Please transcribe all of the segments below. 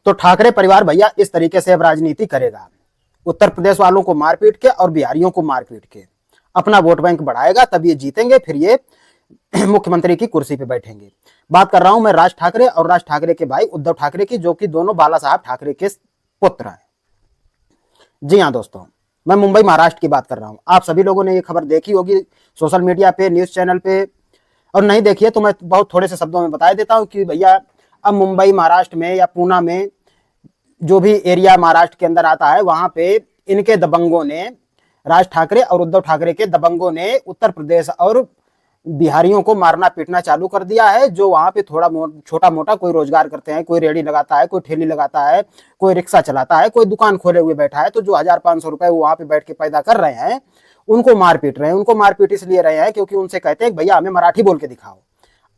तो ठाकरे परिवार भैया इस तरीके से अब राजनीति करेगा, उत्तर प्रदेश वालों को मारपीट के और बिहारियों को मारपीट के अपना वोट बैंक बढ़ाएगा, तब ये जीतेंगे, फिर ये मुख्यमंत्री की कुर्सी पे बैठेंगे। बात कर रहा हूं मैं राज ठाकरे और राज ठाकरे के भाई उद्धव ठाकरे की, जो कि दोनों बाला साहब ठाकरे के पुत्र हैं। जी हाँ दोस्तों, मैं मुंबई महाराष्ट्र की बात कर रहा हूं। आप सभी लोगों ने ये खबर देखी होगी सोशल मीडिया पे, न्यूज चैनल पे, और नहीं देखी है तो मैं बहुत थोड़े से शब्दों में बता देता हूं कि भैया अब मुंबई महाराष्ट्र में या पूना में जो भी एरिया महाराष्ट्र के अंदर आता है, वहां पे इनके दबंगों ने, राज ठाकरे और उद्धव ठाकरे के दबंगों ने उत्तर प्रदेश और बिहारियों को मारना पीटना चालू कर दिया है। जो वहां पे थोड़ा छोटा मोटा कोई रोजगार करते हैं, कोई रेडी लगाता है, कोई ठेली लगाता है, कोई रिक्शा चलाता है, कोई दुकान खोले हुए बैठा है, तो जो 1000-500 रुपए वो वहां पे बैठ के पैदा कर रहे हैं, उनको मार पीट रहे हैं। उनको मार पीट इसलिए रहे हैं क्योंकि उनसे कहते हैं भैया हमें मराठी बोल के दिखाओ।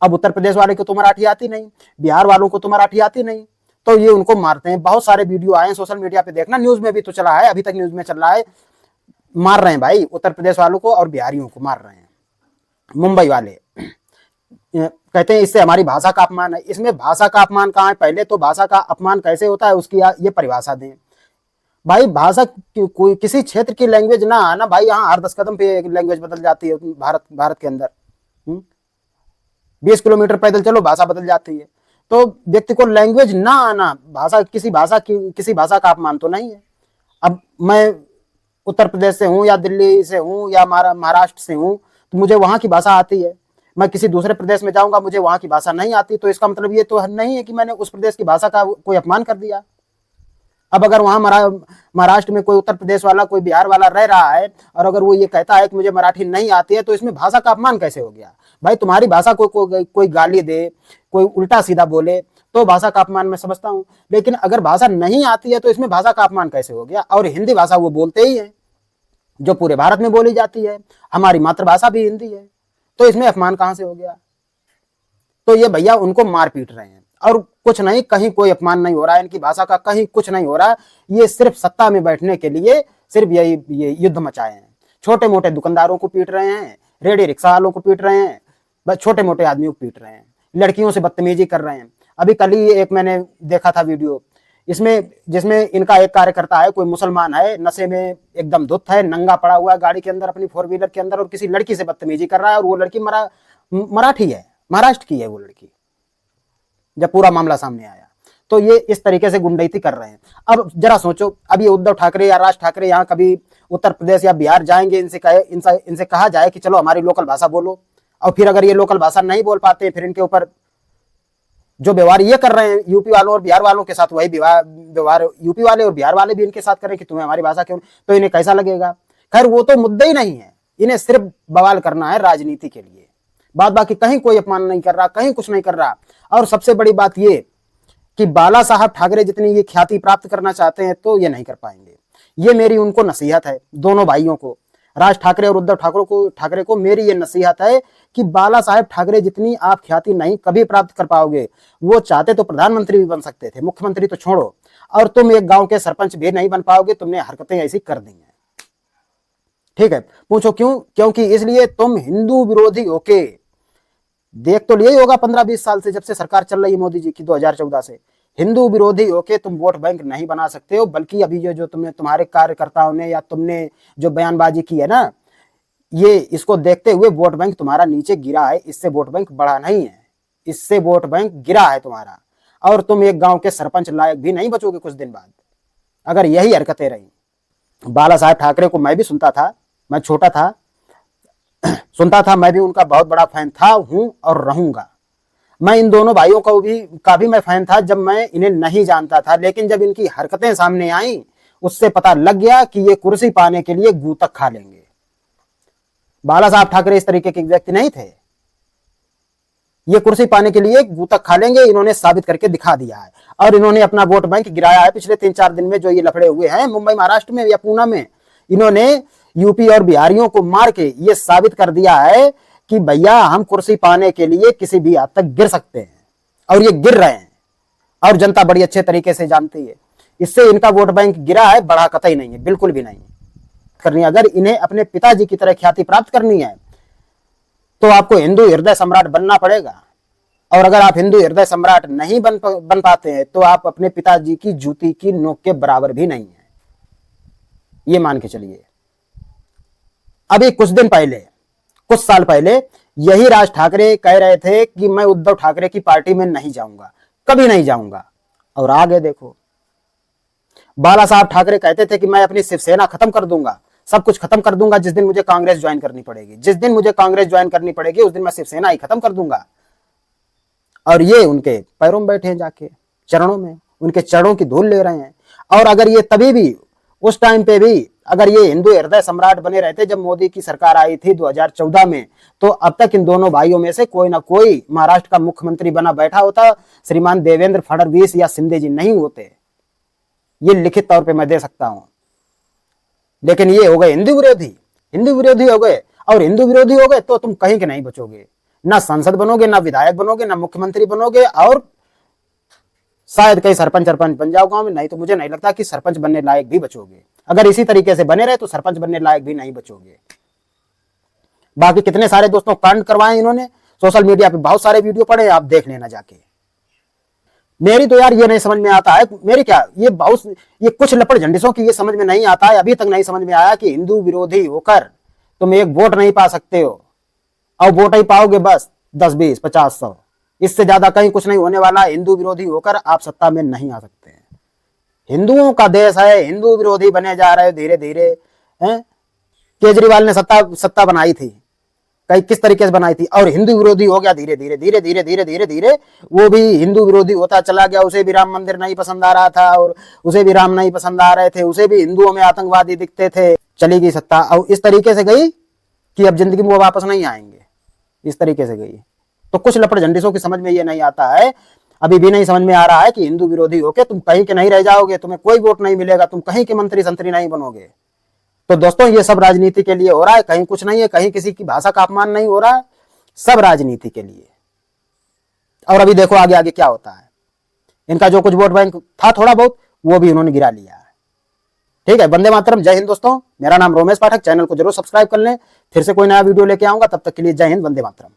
अब उत्तर प्रदेश वाले को तो मराठी आती नहीं, बिहार वालों को तो मराठी आती नहीं, तो ये उनको मारते हैं। बहुत सारे वीडियो आए हैं सोशल मीडिया पे, देखना, न्यूज में भी तो चला है, अभी तक न्यूज में चल रहा है। मार रहे हैं भाई, उत्तर प्रदेश वालों को और बिहारियों को मार रहे हैं मुंबई वाले। कहते हैं इससे हमारी भाषा का अपमान है। इसमें भाषा का अपमान कहाँ है? पहले तो भाषा का अपमान कैसे होता है उसकी ये परिभाषा दें भाई। भाषा कोई किसी क्षेत्र की लैंग्वेज ना आना भाई, यहाँ हर 10 कदम पे लैंग्वेज बदल जाती है। भारत के अंदर 20 किलोमीटर पैदल चलो भाषा बदल जाती है। तो व्यक्ति को लैंग्वेज ना आना भाषा किसी भाषा का अपमान तो नहीं है। अब मैं उत्तर प्रदेश से हूँ या दिल्ली से हूँ या महाराष्ट्र से हूँ, तो मुझे वहां की भाषा आती है। मैं किसी दूसरे प्रदेश में जाऊंगा, मुझे वहां की भाषा नहीं आती, तो इसका मतलब ये तो नहीं है कि मैंने उस प्रदेश की भाषा का कोई अपमान कर दिया। अब अगर वहां महाराष्ट्र में कोई उत्तर प्रदेश वाला, कोई बिहार वाला रह रहा है और अगर वो ये कहता है कि मुझे मराठी नहीं आती है, तो इसमें भाषा का अपमान कैसे हो गया भाई? तुम्हारी भाषा को कोई गाली दे, कोई उल्टा सीधा बोले तो भाषा का अपमान मैं समझता हूं, लेकिन अगर भाषा नहीं आती है तो इसमें भाषा का अपमान कैसे हो गया? और हिंदी भाषा वो बोलते ही है जो पूरे भारत में बोली जाती है, हमारी मातृभाषा भी हिंदी है, तो इसमें अपमान कहां से हो गया? तो ये भैया उनको मार पीट रहे हैं और कुछ नहीं, कहीं कोई अपमान नहीं हो रहा है, इनकी भाषा का कहीं कुछ नहीं हो रहा। ये सिर्फ सत्ता में बैठने के लिए सिर्फ ये युद्ध मचाए हैं। छोटे मोटे दुकानदारों को पीट रहे हैं, रेडी रिक्शा वालों को पीट रहे हैं, बस छोटे मोटे आदमियों को पीट रहे हैं, लड़कियों से बदतमीजी कर रहे हैं। अभी कल ही एक मैंने देखा था वीडियो, जिसमें इनका एक कार्यकर्ता है, कोई मुसलमान है, नशे में एकदम धुत है, नंगा पड़ा हुआ है गाड़ी के अंदर, अपनी 4 व्हीलर के अंदर, और किसी लड़की से बदतमीजी कर रहा है। और वो लड़की मराठी है, महाराष्ट्र की है वो लड़की। जब पूरा मामला सामने आया तो ये इस तरीके से गुंडैती कर रहे हैं। अब जरा सोचो, अब ये उद्धव ठाकरे या राज ठाकरे यहाँ कभी उत्तर प्रदेश या बिहार जाएंगे, इनसे कहा जाए कि चलो हमारी लोकल भाषा बोलो, और फिर अगर ये लोकल भाषा नहीं बोल पाते, फिर इनके ऊपर जो व्यवहार ये कर रहे हैं यूपी वालों और बिहार वालों के साथ, वही व्यवहार यूपी वाले और बिहार वाले भी इनके साथ करें कि तुम्हें हमारी भाषा क्यों, तो इन्हें कैसा लगेगा? खैर वो तो मुद्दा ही नहीं है, इन्हें सिर्फ बवाल करना है राजनीति के लिए, बात बाकी कहीं कोई अपमान नहीं कर रहा, कहीं कुछ नहीं कर रहा। और सबसे बड़ी बात ये कि बाला साहब ठाकरे जितनी ये ख्याति प्राप्त करना चाहते हैं तो ये नहीं कर पाएंगे। ये मेरी उनको नसीहत है, दोनों भाइयों को, राज ठाकरे और उद्धव ठाकरे को मेरी ये नसीहत है कि बाला साहेब ठाकरे जितनी आप ख्याति नहीं कभी प्राप्त कर पाओगे। वो चाहते तो प्रधानमंत्री भी बन सकते थे, मुख्यमंत्री तो छोड़ो, और तुम एक गांव के सरपंच भी नहीं बन पाओगे। तुमने हरकतें ऐसी कर दी हैं, ठीक है? पूछो क्यों? क्योंकि इसलिए तुम हिंदू विरोधी होके, देख तो लिया ही होगा 15-20 साल से, जब से सरकार चल रही है मोदी जी की 2014 से, हिंदू विरोधी होके तुम वोट बैंक नहीं बना सकते हो। बल्कि अभी जो तुम्हारे कार्यकर्ताओं ने या तुमने जो बयानबाजी की है ना, ये इसको देखते हुए वोट बैंक तुम्हारा नीचे गिरा है। इससे वोट बैंक बढ़ा नहीं है, इससे वोट बैंक गिरा है तुम्हारा, और तुम एक गांव के सरपंच लायक भी नहीं बचोगे कुछ दिन बाद, अगर यही हरकतें रही। बाला साहेब ठाकरे को मैं भी सुनता था, मैं छोटा था, सुनता था, मैं भी उनका बहुत बड़ा फैन था, हूं और रहूंगा। मैं इन दोनों भाइयों का भी मैं फैन था जब मैं इन्हें नहीं जानता था, लेकिन जब इनकी हरकतें सामने आई उससे पता लग गया कि ये कुर्सी पाने के लिए गूतक खा लेंगे। बाला साहब ठाकरे इस तरीके के व्यक्ति नहीं थे, ये कुर्सी पाने के लिए गूतक खा लेंगे, इन्होंने साबित करके दिखा दिया है। और इन्होंने अपना वोट बैंक गिराया है पिछले 3-4 दिन में, जो ये लफड़े हुए हैं मुंबई महाराष्ट्र में या पूना में। इन्होंने यूपी और बिहारियों को मार के ये साबित कर दिया है कि भैया हम कुर्सी पाने के लिए किसी भी हद तक गिर सकते हैं, और ये गिर रहे हैं, और जनता बड़ी अच्छे तरीके से जानती है। इससे इनका वोट बैंक गिरा है, बढ़ा कतई नहीं है, बिल्कुल भी नहीं करनी। अगर इन्हें अपने पिताजी की तरह ख्याति प्राप्त करनी है तो आपको हिंदू हृदय सम्राट बनना पड़ेगा, और अगर आप हिंदू हृदय सम्राट नहीं बन पाते हैं तो आप अपने पिताजी की जूती की नोक के बराबर भी नहीं है, ये मान के चलिए। अभी कुछ साल पहले यही राज ठाकरे कह रहे थे कि मैं उद्धव ठाकरे की पार्टी में नहीं जाऊंगा, कभी नहीं जाऊंगा, और आगे देखो। बाला साहब ठाकरे कहते थे कि मैं अपनी शिवसेना खत्म कर दूंगा, सब कुछ खत्म कर दूंगा जिस दिन मुझे कांग्रेस ज्वाइन करनी पड़ेगी, जिस दिन मुझे कांग्रेस ज्वाइन करनी पड़ेगी उस दिन मैं शिवसेना ही खत्म कर दूंगा। और ये उनके पैरों में बैठे हैं, जाके चरणों में, उनके चरणों की धूल ले रहे हैं। और अगर ये तभी भी, उस टाइम पे भी अगर ये हिंदू हृदय सम्राट बने रहते जब मोदी की सरकार आई थी 2014 में, तो अब तक इन दोनों भाइयों में से कोई ना कोई महाराष्ट्र का मुख्यमंत्री बना बैठा होता, श्रीमान देवेंद्र फडणवीस या शिंदे जी नहीं होते। ये लिखित तौर पे मैं दे सकता हूं। लेकिन ये हो गए हिंदू विरोधी हो गए, और हिंदू विरोधी हो गए तो तुम कहीं के नहीं बचोगे, ना सांसद बनोगे, ना विधायक बनोगे, ना मुख्यमंत्री बनोगे, और शायद कहीं सरपंच बन जाओ गांव में, नहीं तो मुझे नहीं लगता कि सरपंच बनने लायक भी बचोगे। अगर इसी तरीके से बने रहे तो सरपंच बनने लायक भी नहीं बचोगे। बाकी कितने सारे दोस्तों कांड करवाए इन्होंने, सोशल मीडिया पे बहुत सारे वीडियो पड़े, आप देख लेना जाके। मेरी तो यार ये नहीं समझ में आता है, मेरी क्या ये कुछ लपड़ झंडिसों की ये समझ में नहीं आता है, अभी तक नहीं समझ में आया कि हिंदू विरोधी होकर तुम एक वोट नहीं पा सकते हो, और वोट ही पाओगे बस 10, 20, 50, 100, इससे ज्यादा कहीं कुछ नहीं होने वाला। हिंदू विरोधी होकर आप सत्ता में नहीं आ सकते हैं। हिंदुओं का देश है, हिंदू विरोधी बने जा रहे धीरे धीरे। केजरीवाल ने सत्ता बनाई थी, कई किस तरीके से बनाई थी, और हिंदू विरोधी हो गया धीरे धीरे। वो भी हिंदू विरोधी होता चला गया, उसे भी राम मंदिर नहीं पसंद आ रहा था, और उसे भी राम नहीं पसंद आ रहे थे, उसे भी हिंदुओं में आतंकवादी दिखते थे। चली गई सत्ता, और इस तरीके से गई कि अब जिंदगी में वो वापस नहीं आएंगे, इस तरीके से गई। तो कुछ लपड़ झंडिसों की समझ में ये नहीं आता है, अभी भी नहीं समझ में आ रहा है कि हिंदू विरोधी होके तुम कहीं के नहीं रह जाओगे, तुम्हें कोई वोट नहीं मिलेगा, तुम कहीं के मंत्री संतरी नहीं बनोगे। तो दोस्तों ये सब राजनीति के लिए हो रहा है, कहीं कुछ नहीं है, कहीं किसी की भाषा का अपमान नहीं हो रहा है, सब राजनीति के लिए। और अभी देखो आगे आगे क्या होता है। इनका जो कुछ वोट बैंक था थोड़ा बहुत, वो भी उन्होंने गिरा लिया है। ठीक है, वंदे मातरम, जय हिंद दोस्तों। मेरा नाम रोमेश पाठक, चैनल को जरूर सब्सक्राइब कर लें। फिर से कोई नया वीडियो लेके आऊंगा, तब तक के लिए जय हिंद, वंदे मातरम।